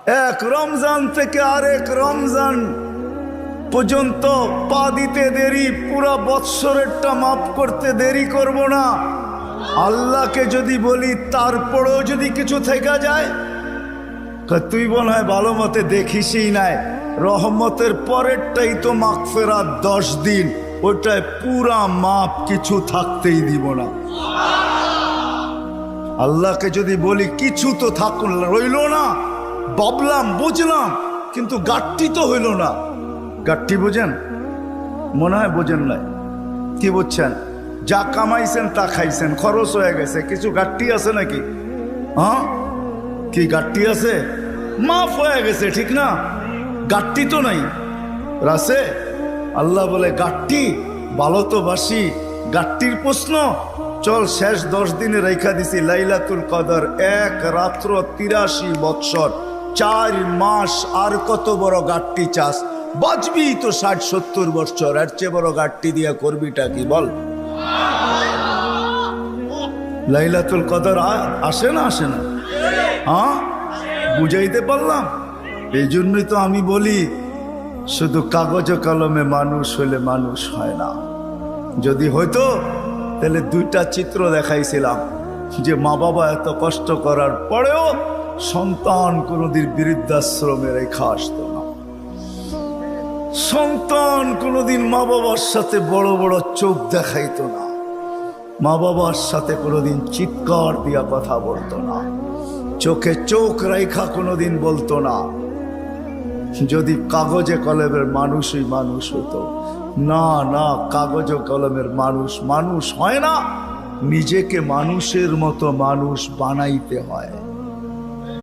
এক রমজান থেকে আরেক রমজান পর্যন্ত পা দিতে দেরি, পুরা বৎসরেরটা মাফ করতে দেরি করব না। আল্লাহকে যদি বলি তারপরেও যদি কিছু থেকে যায়, তুই মনে হয় ভালো মতে দেখিসই নাই, রহমতের পরেরটাই তো মাগফিরাত 10 দিন, ওটায় পুরা মাপ, কিছু থাকতেই দিব না। আল্লাহকে যদি বলি কিছু তো থাকুন রইল না, ভাবলাম বুঝলাম কিন্তু গাট্টি তো হইল না। গাট্টি বোঝেন? মনে হয় বোঝেন নাই। কি বুঝছেন? যা কামাইছেন তা খাইছেন, খরচ হয়ে গেছে, কিছু গাট্টি আছে নাকি? হ্যাঁ, কি গাট্টি আছে? মাফ হয়ে গেছে, ঠিক না? গাট্টি তো নাই রাসে। আল্লাহ বলে গাট্টি ভালো তো বাসি, গাট্টির প্রশ্ন চল শেষ 10 দিনে রেখা দিছি লাইলাতুল কদর, এক রাত্র 83 বৎসর, 4 মাস, আর কত বড় গাট্টি চাস? বাঁচবি তো 60-70 বৎসর, এর চেয়ে বড় গাট্টি দিয়া করবিটা কি বল? লাইলাতুল কদর আসে না? আসে না? হ্যাঁ, বুঝাইতে পারলাম? এই জন্যই তো আমি বলি শুধু কাগজ কলমে মানুষ হলে মানুষ হয় না। যদি হয়তো তাহলে 2টা চিত্র দেখাইছিলাম যে মা বাবা এত কষ্ট করার পরেও সন্তান কোনোদিন বৃদ্ধাশ্রমে রেখা আসতো না। সন্তান কোনোদিন মা বাবার সাথে বড় বড় চোখ দেখাইতো না, মা বাবার সাথে কোনোদিন চিৎকার দিয়া কথা বলতো না, চোখে চোখ রেখা কোনোদিন বলতো না। যদি কাগজে কলমের মানুষই মানুষ হতো। না না, কাগজে কলমের মানুষ মানুষ হয় না, নিজেকে মানুষের মতো মানুষ বানাইতে হয়।